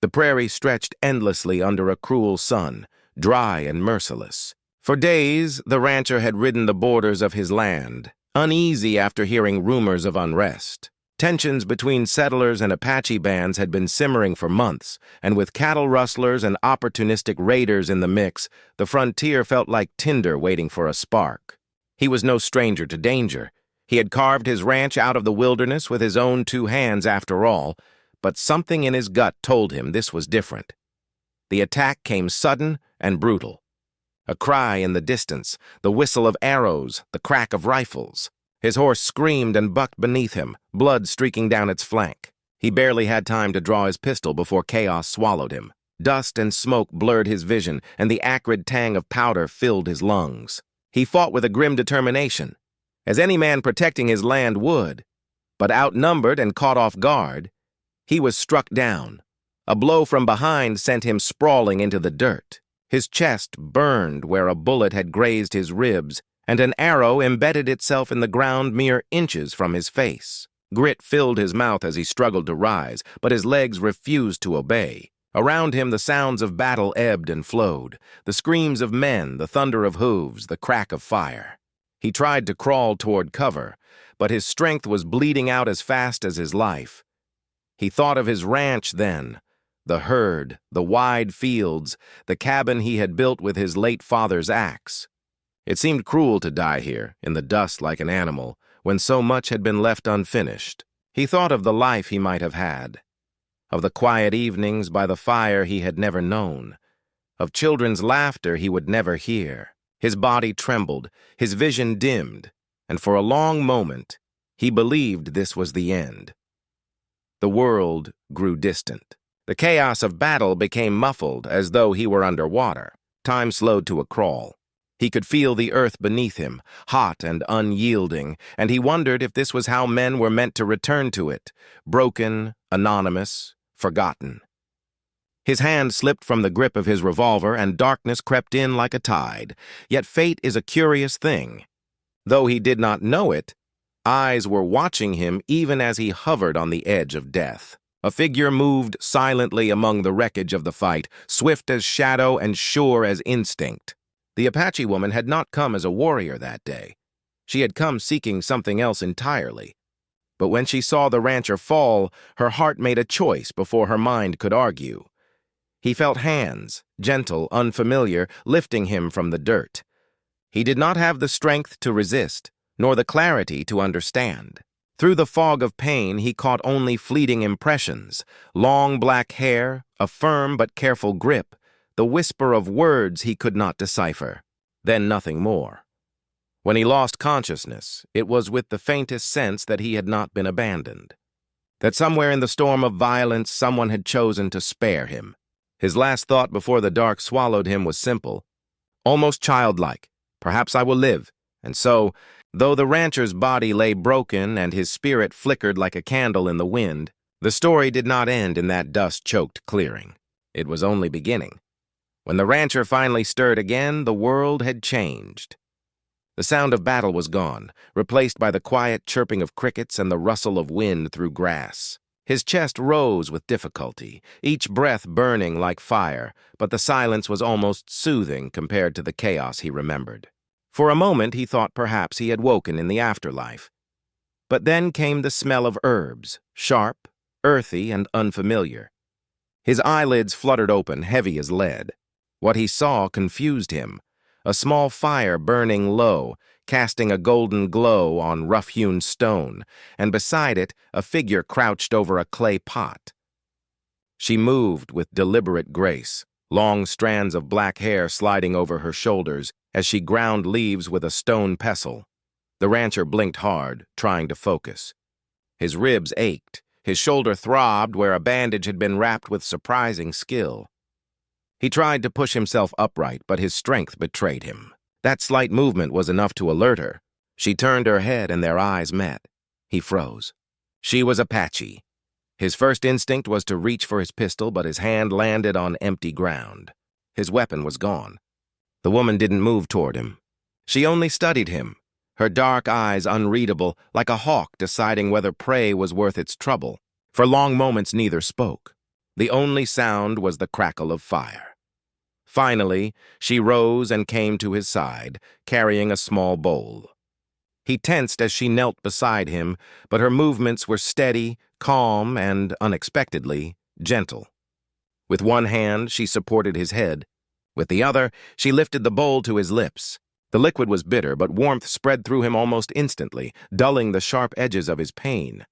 The prairie stretched endlessly under a cruel sun, dry and merciless. For days, the rancher had ridden the borders of his land, uneasy after hearing rumors of unrest. Tensions between settlers and Apache bands had been simmering for months, and with cattle rustlers and opportunistic raiders in the mix, the frontier felt like tinder waiting for a spark. He was no stranger to danger. He had carved his ranch out of the wilderness with his own 2 hands after all, but something in his gut told him this was different. The attack came sudden and brutal. A cry in the distance, the whistle of arrows, the crack of rifles. His horse screamed and bucked beneath him, blood streaking down its flank. He barely had time to draw his pistol before chaos swallowed him. Dust and smoke blurred his vision, and the acrid tang of powder filled his lungs. He fought with a grim determination, as any man protecting his land would. But outnumbered and caught off guard, he was struck down. A blow from behind sent him sprawling into the dirt. His chest burned where a bullet had grazed his ribs, and an arrow embedded itself in the ground mere inches from his face. Grit filled his mouth as he struggled to rise, but his legs refused to obey. Around him the sounds of battle ebbed and flowed, the screams of men, the thunder of hooves, the crack of fire. He tried to crawl toward cover, but his strength was bleeding out as fast as his life. He thought of his ranch then, the herd, the wide fields, the cabin he had built with his late father's axe. It seemed cruel to die here, in the dust like an animal, when so much had been left unfinished. He thought of the life he might have had, of the quiet evenings by the fire he had never known, of children's laughter he would never hear. His body trembled, his vision dimmed, and for a long moment he believed this was the end. The world grew distant. The chaos of battle became muffled, as though he were underwater. Time slowed to a crawl. He could feel the earth beneath him, hot and unyielding, and he wondered if this was how men were meant to return to it, broken, anonymous, forgotten. His hand slipped from the grip of his revolver, and darkness crept in like a tide. Yet fate is a curious thing. Though he did not know it, eyes were watching him even as he hovered on the edge of death. A figure moved silently among the wreckage of the fight, swift as shadow and sure as instinct. The Apache woman had not come as a warrior that day. She had come seeking something else entirely. But when she saw the rancher fall, her heart made a choice before her mind could argue. He felt hands, gentle, unfamiliar, lifting him from the dirt. He did not have the strength to resist, nor the clarity to understand. Through the fog of pain, he caught only fleeting impressions: long black hair, a firm but careful grip, the whisper of words he could not decipher, then nothing more. When he lost consciousness, it was with the faintest sense that he had not been abandoned, that somewhere in the storm of violence someone had chosen to spare him. His last thought before the dark swallowed him was simple, almost childlike: perhaps I will live. And so, though the rancher's body lay broken and his spirit flickered like a candle in the wind, the story did not end in that dust-choked clearing. It was only beginning. When the rancher finally stirred again, the world had changed. The sound of battle was gone, replaced by the quiet chirping of crickets and the rustle of wind through grass. His chest rose with difficulty, each breath burning like fire, but the silence was almost soothing compared to the chaos he remembered. For a moment he thought perhaps he had woken in the afterlife. But then came the smell of herbs, sharp, earthy, and unfamiliar. His eyelids fluttered open, heavy as lead. What he saw confused him: a small fire burning low, casting a golden glow on rough-hewn stone, and beside it a figure crouched over a clay pot. She moved with deliberate grace, long strands of black hair sliding over her shoulders as she ground leaves with a stone pestle. The rancher blinked hard, trying to focus. His ribs ached, his shoulder throbbed where a bandage had been wrapped with surprising skill. He tried to push himself upright, but his strength betrayed him. That slight movement was enough to alert her. She turned her head and their eyes met. He froze. She was Apache. His first instinct was to reach for his pistol, but his hand landed on empty ground. His weapon was gone. The woman didn't move toward him. She only studied him, her dark eyes unreadable, like a hawk deciding whether prey was worth its trouble. For long moments neither spoke. The only sound was the crackle of fire. Finally, she rose and came to his side, carrying a small bowl. He tensed as she knelt beside him, but her movements were steady, calm, and, unexpectedly, gentle. With one hand, she supported his head. With the other, she lifted the bowl to his lips. The liquid was bitter, but warmth spread through him almost instantly, dulling the sharp edges of his pain.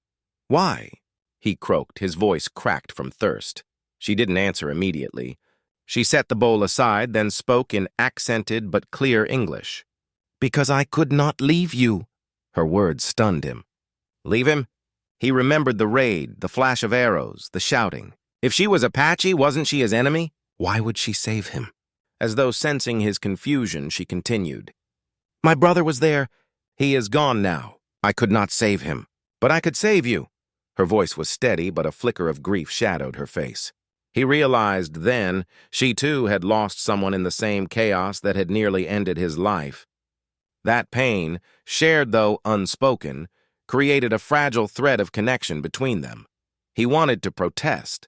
"Why?" he croaked, his voice cracked from thirst. She didn't answer immediately. She set the bowl aside, then spoke in accented but clear English. "Because I could not leave you." Her words stunned him. Leave him? He remembered the raid, the flash of arrows, the shouting. If she was Apache, wasn't she his enemy? Why would she save him? As though sensing his confusion, she continued. "My brother was there. He is gone now. I could not save him. But I could save you." Her voice was steady, but a flicker of grief shadowed her face. He realized then she too had lost someone in the same chaos that had nearly ended his life. That pain, shared though unspoken, created a fragile thread of connection between them. He wanted to protest,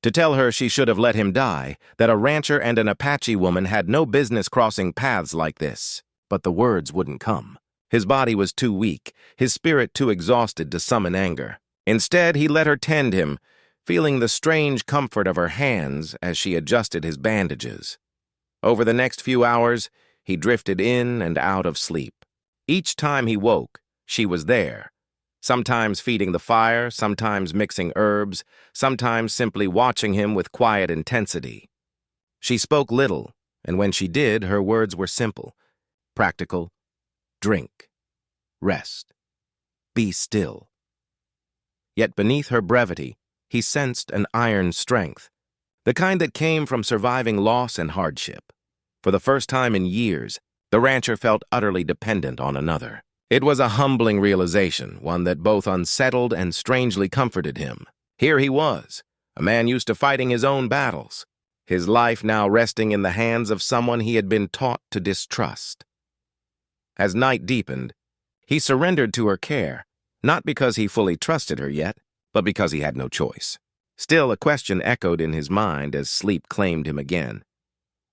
to tell her she should have let him die, that a rancher and an Apache woman had no business crossing paths like this. But the words wouldn't come. His body was too weak, his spirit too exhausted to summon anger. Instead, he let her tend him, feeling the strange comfort of her hands as she adjusted his bandages. Over the next few hours, he drifted in and out of sleep. Each time he woke, she was there, sometimes feeding the fire, sometimes mixing herbs, sometimes simply watching him with quiet intensity. She spoke little, and when she did, her words were simple, practical. Drink. Rest. Be still. Yet beneath her brevity, he sensed an iron strength, the kind that came from surviving loss and hardship. For the first time in years, the rancher felt utterly dependent on another. It was a humbling realization, one that both unsettled and strangely comforted him. Here he was, a man used to fighting his own battles, his life now resting in the hands of someone he had been taught to distrust. As night deepened, he surrendered to her care, not because he fully trusted her yet, but because he had no choice. Still, a question echoed in his mind as sleep claimed him again.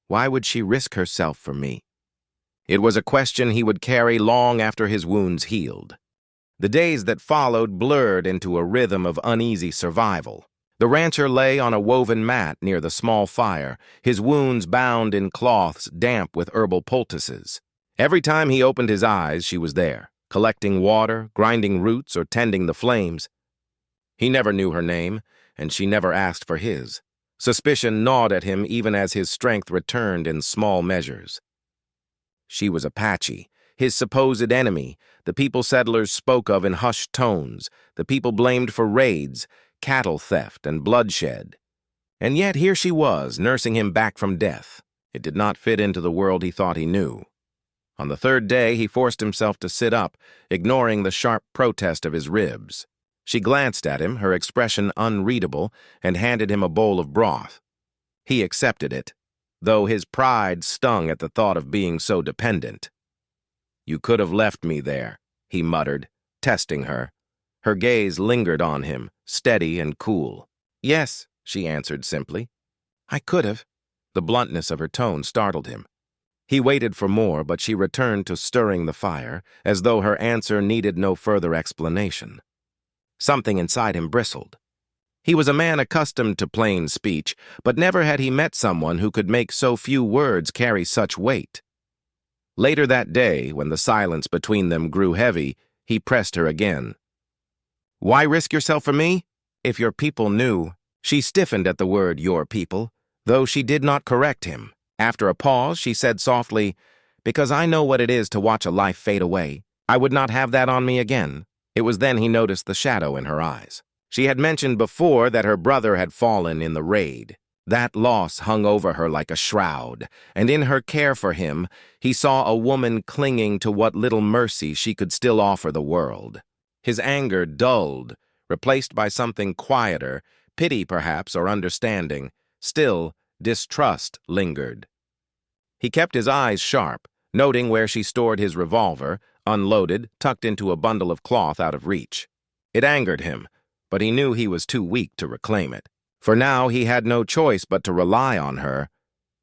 Why would she risk herself for me? It was a question he would carry long after his wounds healed. The days that followed blurred into a rhythm of uneasy survival. The rancher lay on a woven mat near the small fire, his wounds bound in cloths damp with herbal poultices. Every time he opened his eyes, she was there, collecting water, grinding roots, or tending the flames. He never knew her name, and she never asked for his. Suspicion gnawed at him even as his strength returned in small measures. She was Apache, his supposed enemy, the people settlers spoke of in hushed tones, the people blamed for raids, cattle theft, and bloodshed. And yet here she was, nursing him back from death. It did not fit into the world he thought he knew. On the third day, he forced himself to sit up, ignoring the sharp protest of his ribs. She glanced at him, her expression unreadable, and handed him a bowl of broth. He accepted it, though his pride stung at the thought of being so dependent. "You could have left me there," he muttered, testing her. Her gaze lingered on him, steady and cool. "Yes," she answered simply. "I could have." The bluntness of her tone startled him. He waited for more, but she returned to stirring the fire, as though her answer needed no further explanation. Something inside him bristled. He was a man accustomed to plain speech, but never had he met someone who could make so few words carry such weight. Later that day, when the silence between them grew heavy, he pressed her again. "Why risk yourself for me? If your people knew." She stiffened at the word "your people," though she did not correct him. After a pause, she said softly, "Because I know what it is to watch a life fade away. I would not have that on me again." It was then he noticed the shadow in her eyes. She had mentioned before that her brother had fallen in the raid. That loss hung over her like a shroud, and in her care for him, he saw a woman clinging to what little mercy she could still offer the world. His anger dulled, replaced by something quieter, pity perhaps or understanding. Still, distrust lingered. He kept his eyes sharp, noting where she stored his revolver, unloaded, tucked into a bundle of cloth out of reach. It angered him, but he knew he was too weak to reclaim it. For now he had no choice but to rely on her,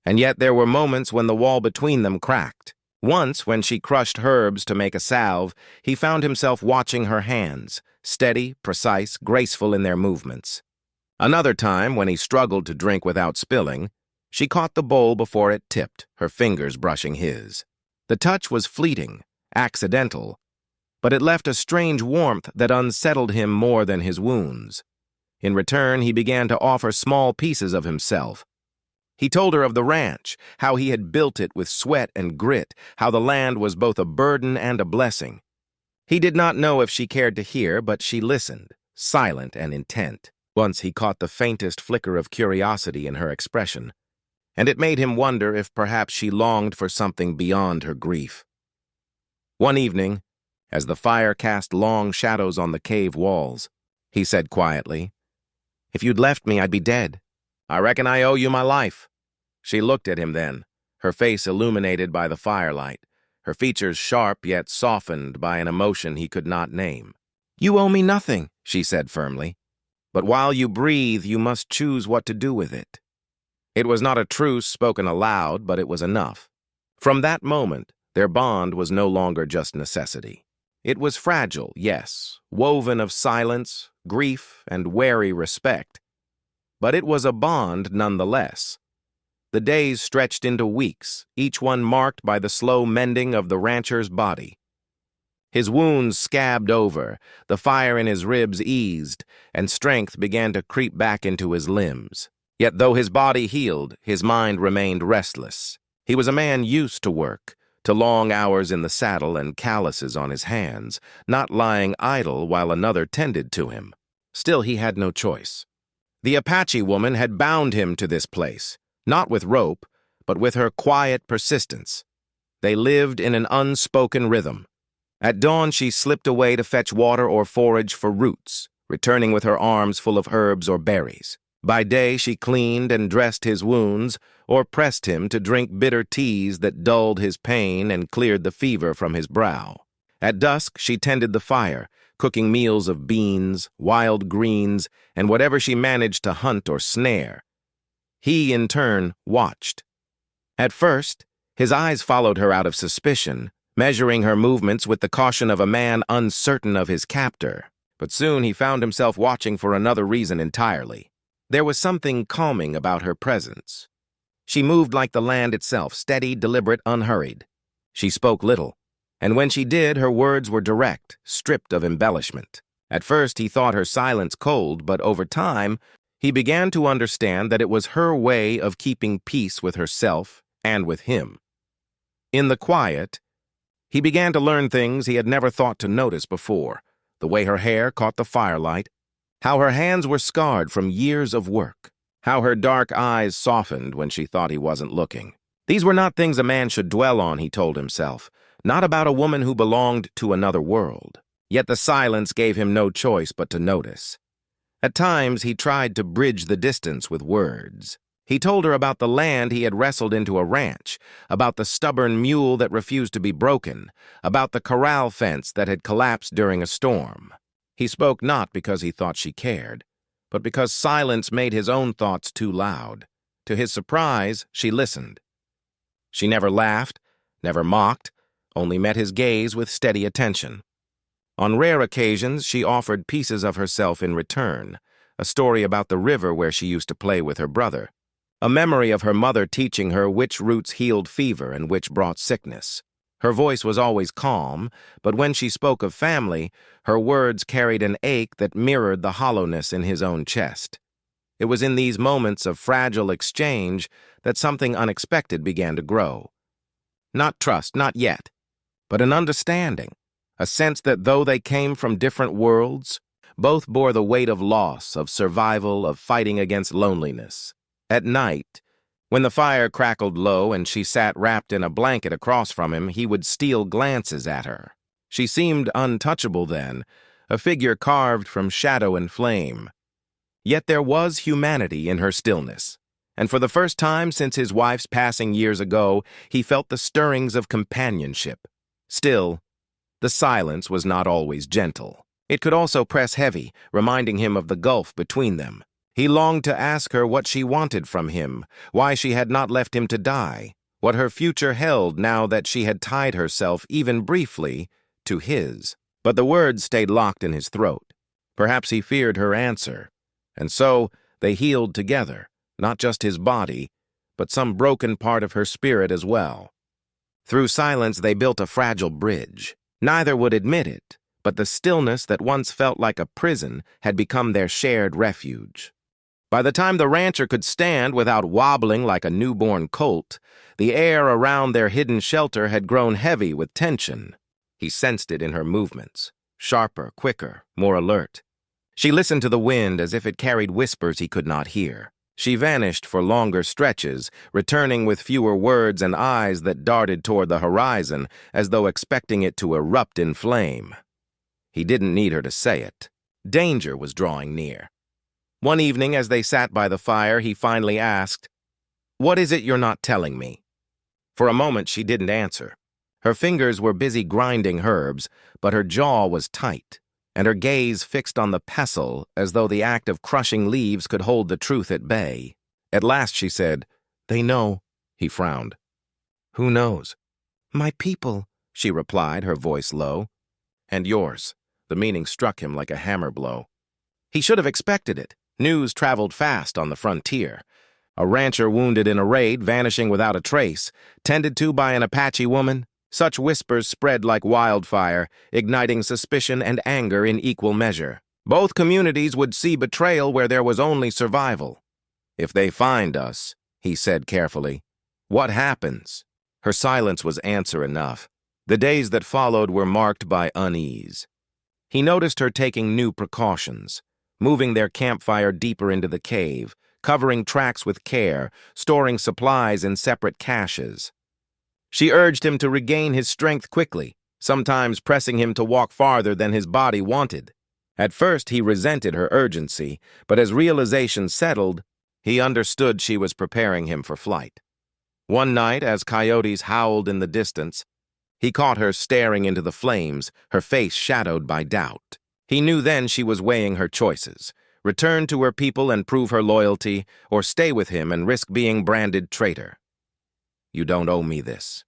and yet there were moments when the wall between them cracked. Once, when she crushed herbs to make a salve, he found himself watching her hands, steady, precise, graceful in their movements. Another time, when he struggled to drink without spilling, she caught the bowl before it tipped, her fingers brushing his. The touch was fleeting, accidental, but it left a strange warmth that unsettled him more than his wounds. In return, he began to offer small pieces of himself. He told her of the ranch, how he had built it with sweat and grit, how the land was both a burden and a blessing. He did not know if she cared to hear, but she listened, silent and intent. Once he caught the faintest flicker of curiosity in her expression, and it made him wonder if perhaps she longed for something beyond her grief. One evening, as the fire cast long shadows on the cave walls, he said quietly, "If you'd left me, I'd be dead. I reckon I owe you my life." She looked at him then, her face illuminated by the firelight, her features sharp yet softened by an emotion he could not name. "You owe me nothing," she said firmly. "But while you breathe, you must choose what to do with it." It was not a truce spoken aloud, but it was enough. From that moment, their bond was no longer just necessity. It was fragile, yes, woven of silence, grief, and wary respect. But it was a bond nonetheless. The days stretched into weeks, each one marked by the slow mending of the rancher's body. His wounds scabbed over, the fire in his ribs eased, and strength began to creep back into his limbs. Yet though his body healed, his mind remained restless. He was a man used to work, to long hours in the saddle and calluses on his hands, not lying idle while another tended to him. Still, he had no choice. The Apache woman had bound him to this place, not with rope, but with her quiet persistence. They lived in an unspoken rhythm. At dawn, she slipped away to fetch water or forage for roots, returning with her arms full of herbs or berries. By day, she cleaned and dressed his wounds, or pressed him to drink bitter teas that dulled his pain and cleared the fever from his brow. At dusk, she tended the fire, cooking meals of beans, wild greens, and whatever she managed to hunt or snare. He, in turn, watched. At first, his eyes followed her out of suspicion, measuring her movements with the caution of a man uncertain of his captor. But soon he found himself watching for another reason entirely. There was something calming about her presence. She moved like the land itself, steady, deliberate, unhurried. She spoke little, and when she did, her words were direct, stripped of embellishment. At first, he thought her silence cold, but over time, he began to understand that it was her way of keeping peace with herself and with him. In the quiet, he began to learn things he had never thought to notice before, the way her hair caught the firelight, how her hands were scarred from years of work, how her dark eyes softened when she thought he wasn't looking. These were not things a man should dwell on, he told himself, not about a woman who belonged to another world. Yet the silence gave him no choice but to notice. At times, he tried to bridge the distance with words. He told her about the land he had wrestled into a ranch, about the stubborn mule that refused to be broken, about the corral fence that had collapsed during a storm. He spoke not because he thought she cared, but because silence made his own thoughts too loud. To his surprise, she listened. She never laughed, never mocked, only met his gaze with steady attention. On rare occasions, she offered pieces of herself in return, a story about the river where she used to play with her brother, a memory of her mother teaching her which roots healed fever and which brought sickness. Her voice was always calm, but when she spoke of family, her words carried an ache that mirrored the hollowness in his own chest. It was in these moments of fragile exchange that something unexpected began to grow. Not trust, not yet, but an understanding, a sense that though they came from different worlds, both bore the weight of loss, of survival, of fighting against loneliness. At night, when the fire crackled low and she sat wrapped in a blanket across from him, he would steal glances at her. She seemed untouchable then, a figure carved from shadow and flame. Yet there was humanity in her stillness, and for the first time since his wife's passing years ago, he felt the stirrings of companionship. Still, the silence was not always gentle. It could also press heavy, reminding him of the gulf between them. He longed to ask her what she wanted from him, why she had not left him to die, what her future held now that she had tied herself, even briefly, to his. But the words stayed locked in his throat. Perhaps he feared her answer. And so they healed together, not just his body, but some broken part of her spirit as well. Through silence they built a fragile bridge. Neither would admit it, but the stillness that once felt like a prison had become their shared refuge. By the time the rancher could stand without wobbling like a newborn colt, the air around their hidden shelter had grown heavy with tension. He sensed it in her movements, sharper, quicker, more alert. She listened to the wind as if it carried whispers he could not hear. She vanished for longer stretches, returning with fewer words and eyes that darted toward the horizon as though expecting it to erupt in flame. He didn't need her to say it. Danger was drawing near. One evening, as they sat by the fire, he finally asked, "What is it you're not telling me?" For a moment, she didn't answer. Her fingers were busy grinding herbs, but her jaw was tight, and her gaze fixed on the pestle as though the act of crushing leaves could hold the truth at bay. At last she said, "They know." He frowned. "Who knows?" "My people," she replied, her voice low. "And yours." The meaning struck him like a hammer blow. He should have expected it. News traveled fast on the frontier. A rancher wounded in a raid, vanishing without a trace, tended to by an Apache woman. Such whispers spread like wildfire, igniting suspicion and anger in equal measure. Both communities would see betrayal where there was only survival. "If they find us," he said carefully, "what happens?" Her silence was answer enough. The days that followed were marked by unease. He noticed her taking new precautions, moving their campfire deeper into the cave, covering tracks with care, storing supplies in separate caches. She urged him to regain his strength quickly, sometimes pressing him to walk farther than his body wanted. At first he resented her urgency, but as realization settled, he understood she was preparing him for flight. One night, as coyotes howled in the distance, he caught her staring into the flames, her face shadowed by doubt. He knew then she was weighing her choices: return to her people and prove her loyalty, or stay with him and risk being branded traitor. "You don't owe me this,"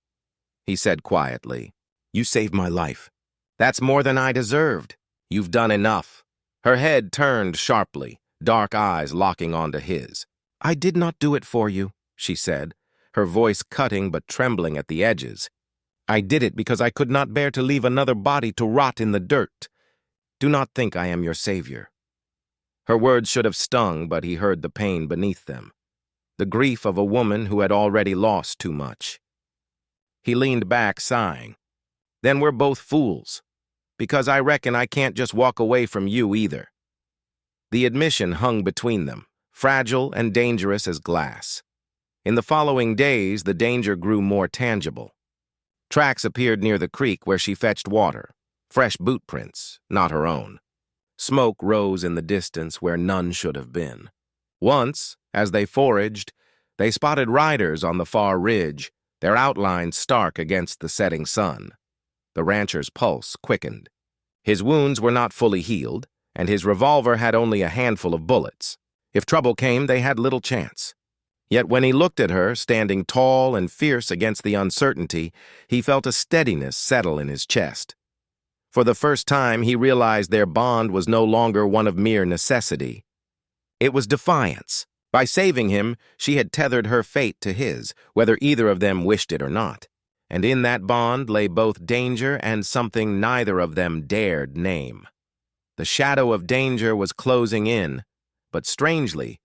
he said quietly. "You saved my life. That's more than I deserved. You've done enough." Her head turned sharply, dark eyes locking onto his. "I did not do it for you," she said, her voice cutting but trembling at the edges. "I did it because I could not bear to leave another body to rot in the dirt. Do not think I am your savior." Her words should have stung, but he heard the pain beneath them, the grief of a woman who had already lost too much. He leaned back, sighing. "Then we're both fools, because I reckon I can't just walk away from you either." The admission hung between them, fragile and dangerous as glass. In the following days, the danger grew more tangible. Tracks appeared near the creek where she fetched water, fresh boot prints, not her own. Smoke rose in the distance where none should have been. Once, as they foraged, they spotted riders on the far ridge, their outlines stark against the setting sun. The rancher's pulse quickened. His wounds were not fully healed, and his revolver had only a handful of bullets. If trouble came, they had little chance. Yet when he looked at her, standing tall and fierce against the uncertainty, he felt a steadiness settle in his chest. For the first time, he realized their bond was no longer one of mere necessity. It was defiance. By saving him, she had tethered her fate to his, whether either of them wished it or not. And in that bond lay both danger and something neither of them dared name. The shadow of danger was closing in, but strangely,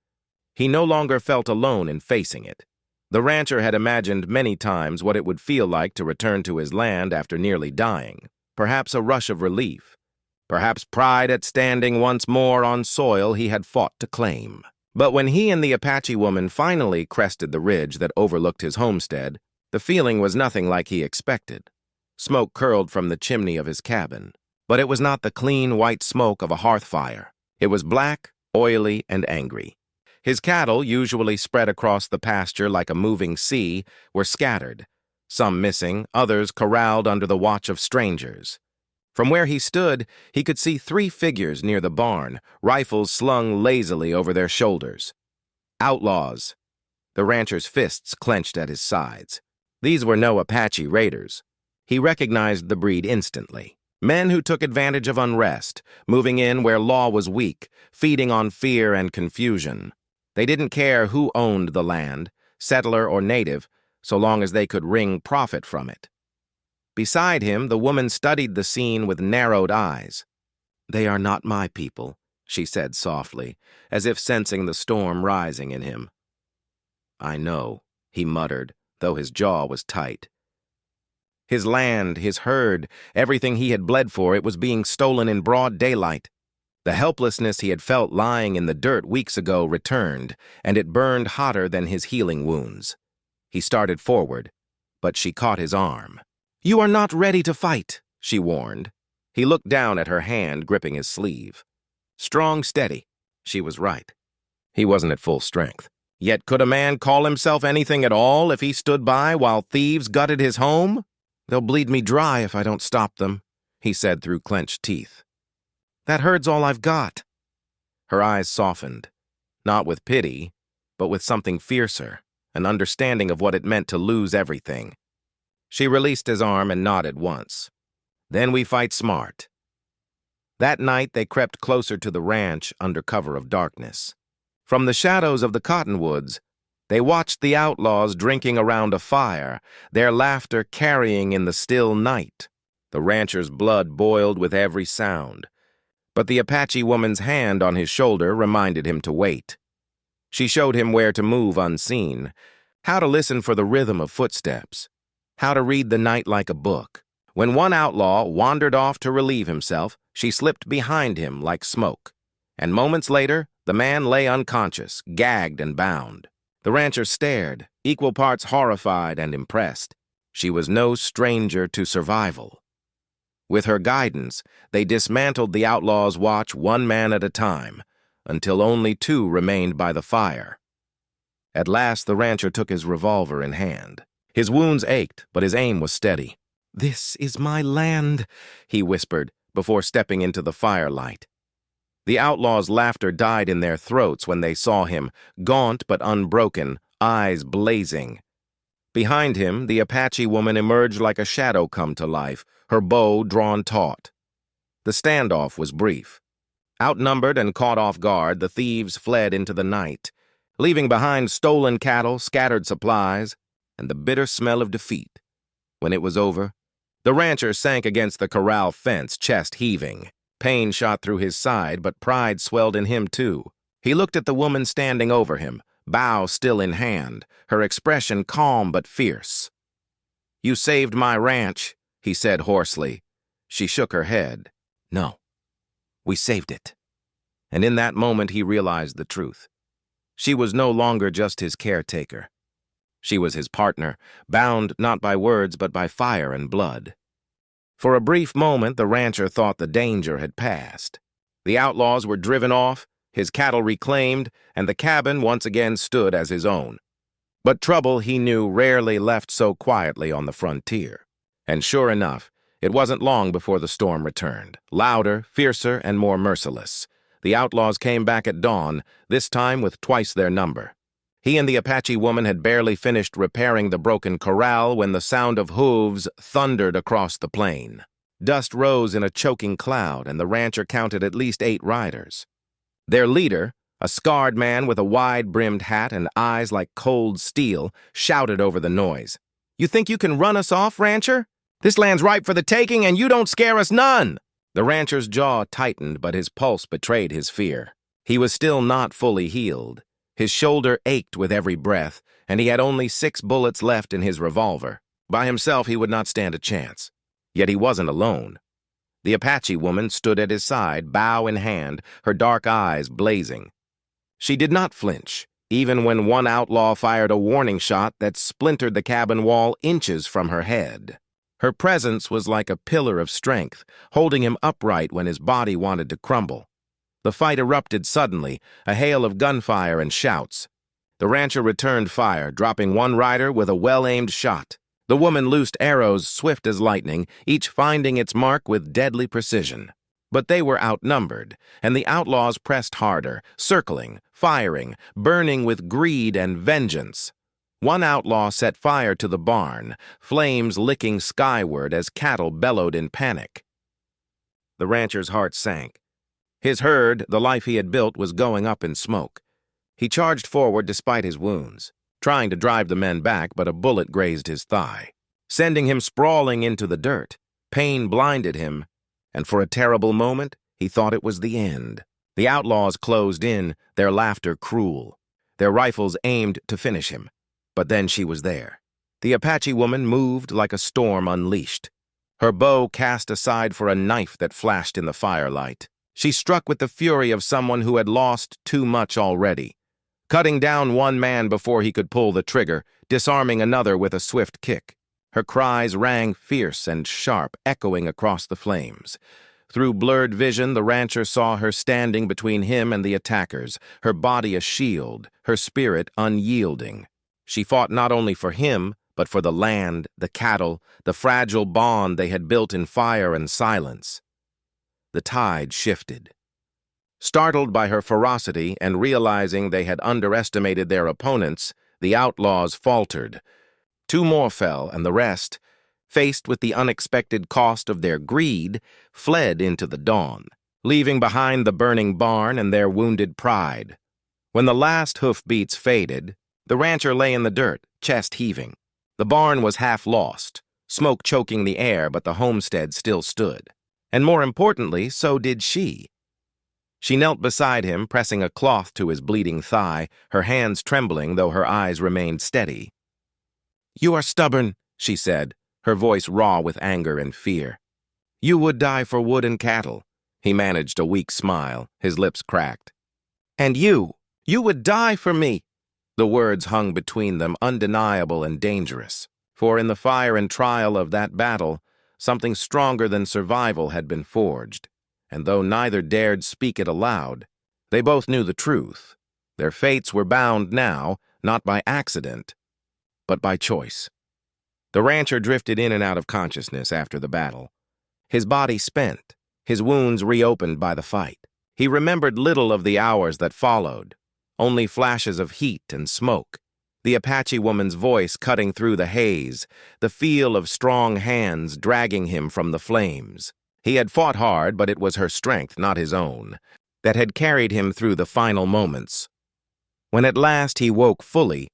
he no longer felt alone in facing it. The rancher had imagined many times what it would feel like to return to his land after nearly dying. Perhaps a rush of relief. Perhaps pride at standing once more on soil he had fought to claim. But when he and the Apache woman finally crested the ridge that overlooked his homestead, the feeling was nothing like he expected. Smoke curled from the chimney of his cabin. But it was not the clean white smoke of a hearth fire. It was black, oily, and angry. His cattle, usually spread across the pasture like a moving sea, were scattered, some missing, others corralled under the watch of strangers. From where he stood, he could see 3 figures near the barn, rifles slung lazily over their shoulders. Outlaws. The rancher's fists clenched at his sides. These were no Apache raiders. He recognized the breed instantly. Men who took advantage of unrest, moving in where law was weak, feeding on fear and confusion. They didn't care who owned the land, settler or native, so long as they could wring profit from it. Beside him, the woman studied the scene with narrowed eyes. "They are not my people," she said softly, as if sensing the storm rising in him. "I know," he muttered, though his jaw was tight. His land, his herd, everything he had bled for, it was being stolen in broad daylight. The helplessness he had felt lying in the dirt weeks ago returned, and it burned hotter than his healing wounds. He started forward, but she caught his arm. "You are not ready to fight," she warned. He looked down at her hand, gripping his sleeve. Strong, steady. She was right. He wasn't at full strength. Yet could a man call himself anything at all if he stood by while thieves gutted his home? "They'll bleed me dry if I don't stop them," he said through clenched teeth. "That herd's all I've got." Her eyes softened, not with pity, but with something fiercer, an understanding of what it meant to lose everything. She released his arm and nodded once. "Then we fight smart." That night they crept closer to the ranch under cover of darkness. From the shadows of the cottonwoods, they watched the outlaws drinking around a fire, their laughter carrying in the still night. The rancher's blood boiled with every sound, but the Apache woman's hand on his shoulder reminded him to wait. She showed him where to move unseen, how to listen for the rhythm of footsteps, how to read the night like a book. When one outlaw wandered off to relieve himself, she slipped behind him like smoke, and moments later, the man lay unconscious, gagged and bound. The rancher stared, equal parts horrified and impressed. She was no stranger to survival. With her guidance, they dismantled the outlaw's watch 1 man at a time, until only 2 remained by the fire. At last, the rancher took his revolver in hand. His wounds ached, but his aim was steady. "This is my land," he whispered, before stepping into the firelight. The outlaws' laughter died in their throats when they saw him, gaunt but unbroken, eyes blazing. Behind him, the Apache woman emerged like a shadow come to life, her bow drawn taut. The standoff was brief. Outnumbered and caught off guard, the thieves fled into the night, leaving behind stolen cattle, scattered supplies, and the bitter smell of defeat. When it was over, the rancher sank against the corral fence, chest heaving. Pain shot through his side, but pride swelled in him too. He looked at the woman standing over him, bow still in hand, her expression calm but fierce. "You saved my ranch," he said hoarsely. She shook her head. "No, we saved it." And in that moment he realized the truth. She was no longer just his caretaker. She was his partner, bound not by words but by fire and blood. For a brief moment, the rancher thought the danger had passed. The outlaws were driven off, his cattle reclaimed, and the cabin once again stood as his own. But trouble, he knew, rarely left so quietly on the frontier. And sure enough, it wasn't long before the storm returned, louder, fiercer, and more merciless. The outlaws came back at dawn, this time with twice their number. He and the Apache woman had barely finished repairing the broken corral when the sound of hooves thundered across the plain. Dust rose in a choking cloud, and the rancher counted at least 8 riders. Their leader, a scarred man with a wide-brimmed hat and eyes like cold steel, shouted over the noise. "You think you can run us off, rancher? This land's ripe for the taking, and you don't scare us none!" The rancher's jaw tightened, but his pulse betrayed his fear. He was still not fully healed. His shoulder ached with every breath, and he had only 6 bullets left in his revolver. By himself, he would not stand a chance. Yet he wasn't alone. The Apache woman stood at his side, bow in hand, her dark eyes blazing. She did not flinch, even when one outlaw fired a warning shot that splintered the cabin wall inches from her head. Her presence was like a pillar of strength, holding him upright when his body wanted to crumble. The fight erupted suddenly, a hail of gunfire and shouts. The rancher returned fire, dropping one rider with a well-aimed shot. The woman loosed arrows swift as lightning, each finding its mark with deadly precision. But they were outnumbered, and the outlaws pressed harder, circling, firing, burning with greed and vengeance. One outlaw set fire to the barn, flames licking skyward as cattle bellowed in panic. The rancher's heart sank. His herd, the life he had built, was going up in smoke. He charged forward despite his wounds, trying to drive the men back, but a bullet grazed his thigh, sending him sprawling into the dirt. Pain blinded him, and for a terrible moment, he thought it was the end. The outlaws closed in, their laughter cruel, their rifles aimed to finish him. But then she was there. The Apache woman moved like a storm unleashed, her bow cast aside for a knife that flashed in the firelight. She struck with the fury of someone who had lost too much already, cutting down one man before he could pull the trigger, disarming another with a swift kick. Her cries rang fierce and sharp, echoing across the flames. Through blurred vision, the rancher saw her standing between him and the attackers, her body a shield, her spirit unyielding. She fought not only for him, but for the land, the cattle, the fragile bond they had built in fire and silence. The tide shifted. Startled by her ferocity and realizing they had underestimated their opponents, the outlaws faltered. Two more fell, and the rest, faced with the unexpected cost of their greed, fled into the dawn, leaving behind the burning barn and their wounded pride. When the last hoofbeats faded, the rancher lay in the dirt, chest heaving. The barn was half lost, smoke choking the air, but the homestead still stood. And more importantly, so did she. She knelt beside him, pressing a cloth to his bleeding thigh, her hands trembling though her eyes remained steady. "You are stubborn," she said, her voice raw with anger and fear. "You would die for wood and cattle." He managed a weak smile, his lips cracked. "And you would die for me." The words hung between them, undeniable and dangerous. For in the fire and trial of that battle, something stronger than survival had been forged. And though neither dared speak it aloud, they both knew the truth. Their fates were bound now, not by accident, but by choice. The rancher drifted in and out of consciousness after the battle, his body spent, his wounds reopened by the fight. He remembered little of the hours that followed, only flashes of heat and smoke, the Apache woman's voice cutting through the haze, the feel of strong hands dragging him from the flames. He had fought hard, but it was her strength, not his own, that had carried him through the final moments. When at last he woke fully,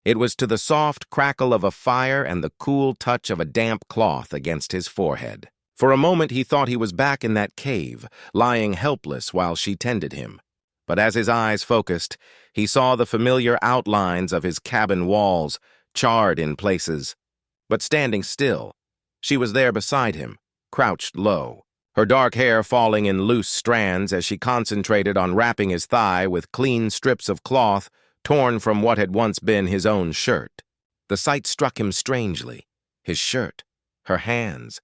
it was to the soft crackle of a fire and the cool touch of a damp cloth against his forehead. For a moment he thought he was back in that cave, lying helpless while she tended him. But as his eyes focused, he saw the familiar outlines of his cabin walls, charred in places. But standing still, she was there beside him, crouched low, her dark hair falling in loose strands as she concentrated on wrapping his thigh with clean strips of cloth torn from what had once been his own shirt. The sight struck him strangely. His shirt, her hands,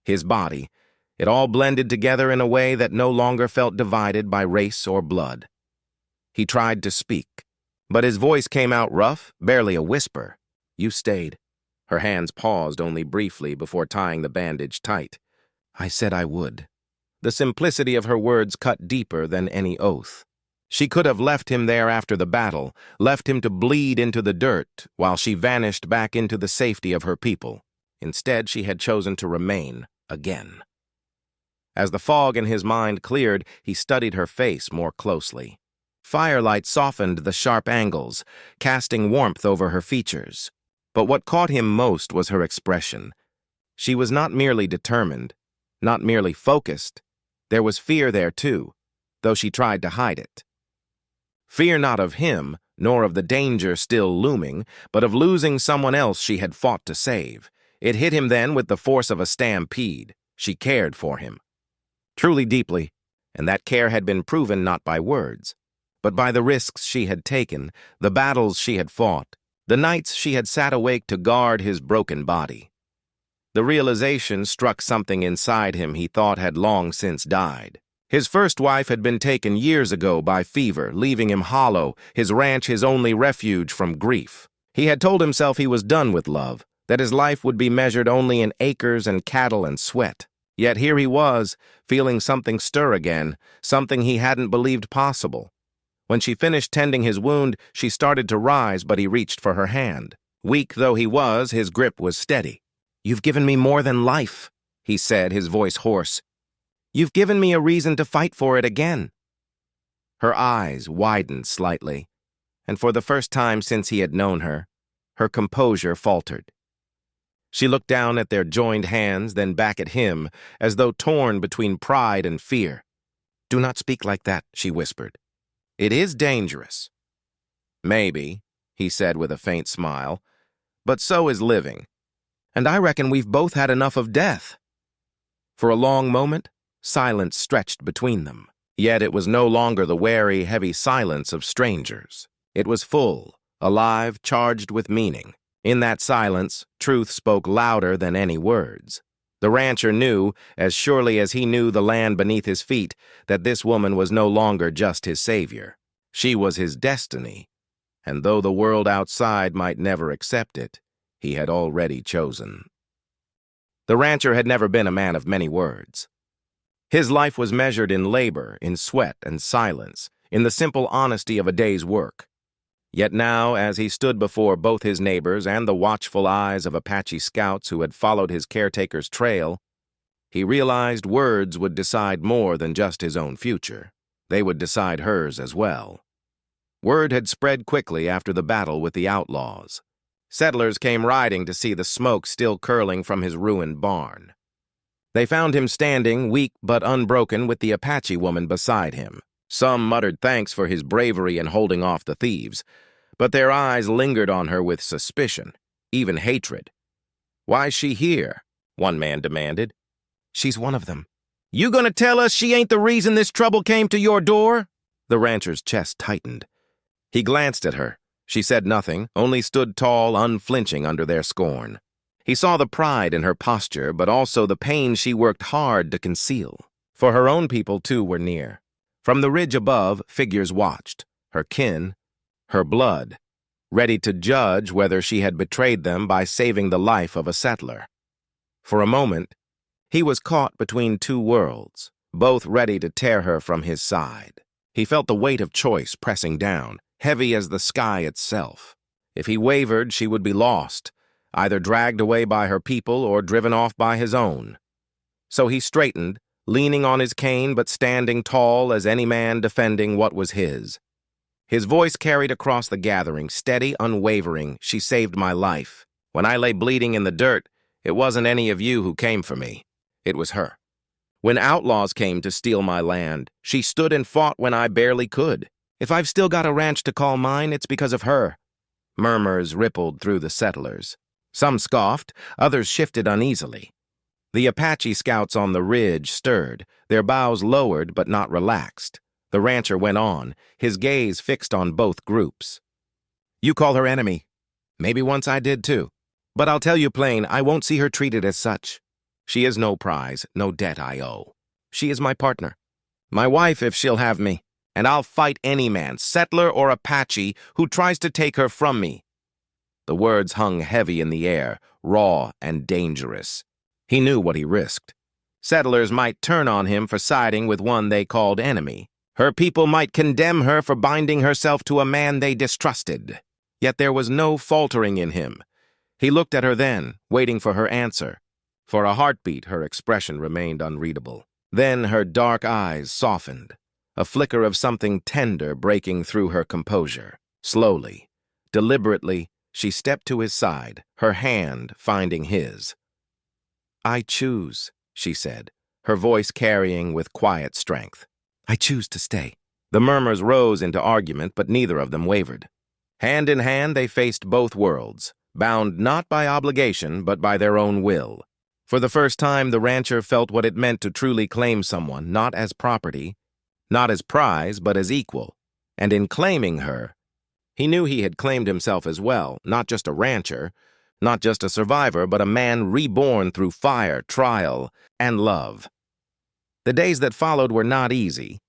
his body, it all blended together in a way that no longer felt divided by race or blood. He tried to speak, but his voice came out rough, barely a whisper. "You stayed." Her hands paused only briefly before tying the bandage tight. "I said I would." The simplicity of her words cut deeper than any oath. She could have left him there after the battle, left him to bleed into the dirt while she vanished back into the safety of her people. Instead, she had chosen to remain again. As the fog in his mind cleared, he studied her face more closely. Firelight softened the sharp angles, casting warmth over her features. But what caught him most was her expression. She was not merely determined, not merely focused. There was fear there too, though she tried to hide it. Fear not of him, nor of the danger still looming, but of losing someone else she had fought to save. It hit him then with the force of a stampede. She cared for him. Truly deeply, and that care had been proven not by words, but by the risks she had taken, the battles she had fought, the nights she had sat awake to guard his broken body. The realization struck something inside him he thought had long since died. His first wife had been taken years ago by fever, leaving him hollow, his ranch his only refuge from grief. He had told himself he was done with love, that his life would be measured only in acres and cattle and sweat. Yet here he was, feeling something stir again, something he hadn't believed possible. When she finished tending his wound, she started to rise, but he reached for her hand. Weak though he was, his grip was steady. "You've given me more than life," he said, his voice hoarse. "You've given me a reason to fight for it again." Her eyes widened slightly, and for the first time since he had known her, her composure faltered. She looked down at their joined hands, then back at him, as though torn between pride and fear. "Do not speak like that," she whispered. "It is dangerous." "Maybe," he said with a faint smile, "but so is living. And I reckon we've both had enough of death." For a long moment, silence stretched between them. Yet it was no longer the wary, heavy silence of strangers. It was full, alive, charged with meaning. In that silence, truth spoke louder than any words. The rancher knew, as surely as he knew the land beneath his feet, that this woman was no longer just his savior. She was his destiny, and though the world outside might never accept it, he had already chosen. The rancher had never been a man of many words. His life was measured in labor, in sweat and silence, in the simple honesty of a day's work. Yet now, as he stood before both his neighbors and the watchful eyes of Apache scouts who had followed his caretaker's trail, he realized words would decide more than just his own future. They would decide hers as well. Word had spread quickly after the battle with the outlaws. Settlers came riding to see the smoke still curling from his ruined barn. They found him standing, weak but unbroken, with the Apache woman beside him. Some muttered thanks for his bravery in holding off the thieves, but their eyes lingered on her with suspicion, even hatred. "Why's she here?" one man demanded. "She's one of them." "You gonna tell us she ain't the reason this trouble came to your door?" The rancher's chest tightened. He glanced at her. She said nothing, only stood tall, unflinching under their scorn. He saw the pride in her posture, but also the pain she worked hard to conceal. For her own people, too, were near. From the ridge above, figures watched, her kin, her blood, ready to judge whether she had betrayed them by saving the life of a settler. For a moment, he was caught between two worlds, both ready to tear her from his side. He felt the weight of choice pressing down, heavy as the sky itself. If he wavered, she would be lost, either dragged away by her people or driven off by his own. So he straightened, leaning on his cane but standing tall as any man defending what was his. His voice carried across the gathering, steady, unwavering. "She saved my life. When I lay bleeding in the dirt, it wasn't any of you who came for me. It was her. When outlaws came to steal my land, she stood and fought when I barely could. If I've still got a ranch to call mine, it's because of her." Murmurs rippled through the settlers. Some scoffed, others shifted uneasily. The Apache scouts on the ridge stirred, their bows lowered but not relaxed. The rancher went on, his gaze fixed on both groups. "You call her enemy. Maybe once I did too. But I'll tell you plain, I won't see her treated as such. She is no prize, no debt I owe. She is my partner, my wife if she'll have me, and I'll fight any man, settler or Apache, who tries to take her from me." The words hung heavy in the air, raw and dangerous. He knew what he risked. Settlers might turn on him for siding with one they called enemy. Her people might condemn her for binding herself to a man they distrusted. Yet there was no faltering in him. He looked at her then, waiting for her answer. For a heartbeat, her expression remained unreadable. Then her dark eyes softened, a flicker of something tender breaking through her composure. Slowly, deliberately, she stepped to his side, her hand finding his. "I choose," she said, her voice carrying with quiet strength. "I choose to stay." The murmurs rose into argument, but neither of them wavered. Hand in hand, they faced both worlds, bound not by obligation, but by their own will. For the first time, the rancher felt what it meant to truly claim someone, not as property, not as prize, but as equal. And in claiming her, he knew he had claimed himself as well, not just a rancher, not just a survivor, but a man reborn through fire, trial, and love. The days that followed were not easy,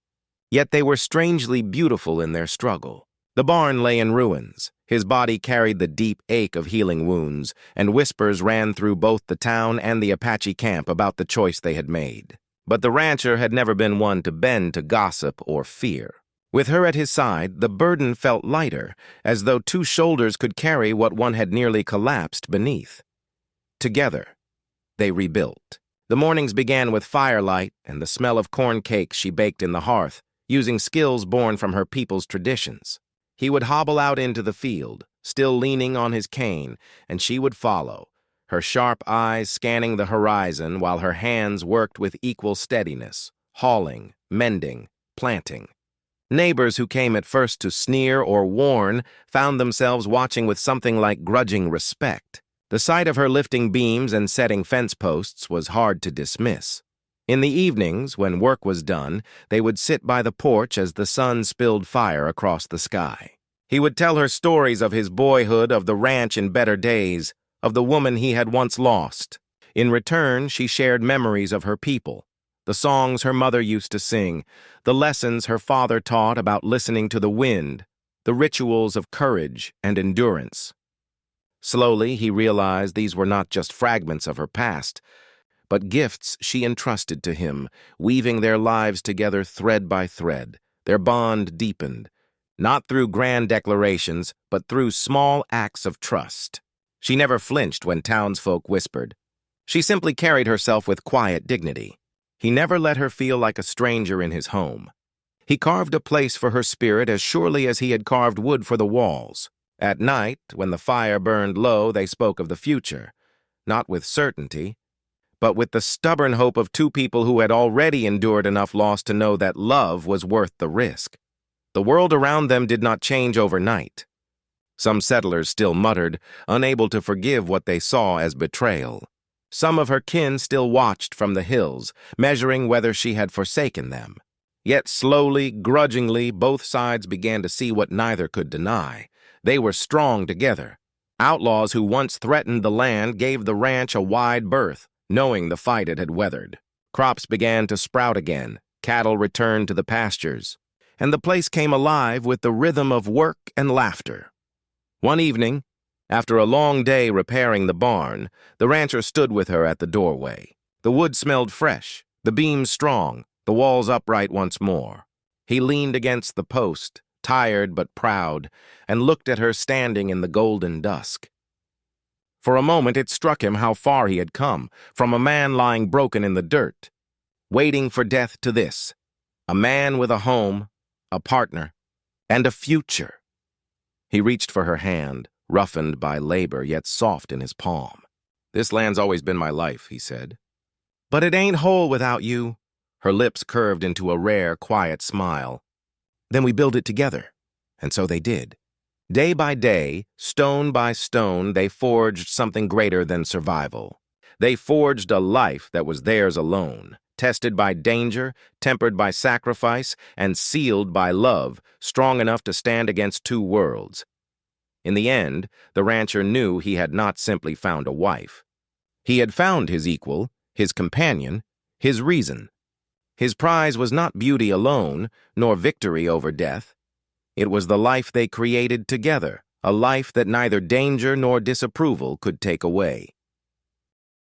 yet they were strangely beautiful in their struggle. The barn lay in ruins, His body carried the deep ache of healing wounds, and whispers ran through both the town and the Apache camp about the choice they had made. But the rancher had never been one to bend to gossip or fear. With her at his side, the burden felt lighter, as though two shoulders could carry what one had nearly collapsed beneath. Together, they rebuilt. The mornings began with firelight and the smell of corn cakes she baked in the hearth, using skills born from her people's traditions. He would hobble out into the field, still leaning on his cane, and she would follow, her sharp eyes scanning the horizon while her hands worked with equal steadiness, hauling, mending, planting. Neighbors who came at first to sneer or warn found themselves watching with something like grudging respect. The sight of her lifting beams and setting fence posts was hard to dismiss. In the evenings, when work was done, they would sit by the porch as the sun spilled fire across the sky. He would tell her stories of his boyhood, of the ranch in better days, of the woman he had once lost. In return, she shared memories of her people, the songs her mother used to sing, the lessons her father taught about listening to the wind, the rituals of courage and endurance. Slowly, he realized these were not just fragments of her past, but gifts she entrusted to him, weaving their lives together thread by thread. Their bond deepened, not through grand declarations, but through small acts of trust. She never flinched when townsfolk whispered. She simply carried herself with quiet dignity. He never let her feel like a stranger in his home. He carved a place for her spirit as surely as he had carved wood for the walls. At night, when the fire burned low, they spoke of the future, not with certainty, but with the stubborn hope of two people who had already endured enough loss to know that love was worth the risk. The world around them did not change overnight. Some settlers still muttered, unable to forgive what they saw as betrayal. Some of her kin still watched from the hills, measuring whether she had forsaken them. Yet slowly, grudgingly, both sides began to see what neither could deny. They were strong together. Outlaws who once threatened the land gave the ranch a wide berth, knowing the fight it had weathered. Crops began to sprout again, cattle returned to the pastures, and the place came alive with the rhythm of work and laughter. One evening, after a long day repairing the barn, the rancher stood with her at the doorway. The wood smelled fresh, the beams strong, the walls upright once more. He leaned against the post, tired but proud, and looked at her standing in the golden dusk. For a moment it struck him how far he had come, from a man lying broken in the dirt, waiting for death to this, a man with a home, a partner, and a future. He reached for her hand, roughened by labor yet soft in his palm. "This land's always been my life," he said. "But it ain't whole without you." Her lips curved into a rare, quiet smile. "Then we build it together." And so they did. Day by day, stone by stone, they forged something greater than survival. They forged a life that was theirs alone, tested by danger, tempered by sacrifice, and sealed by love, strong enough to stand against two worlds. In the end, the rancher knew he had not simply found a wife. He had found his equal, his companion, his reason. His prize was not beauty alone, nor victory over death. It was the life they created together, a life that neither danger nor disapproval could take away.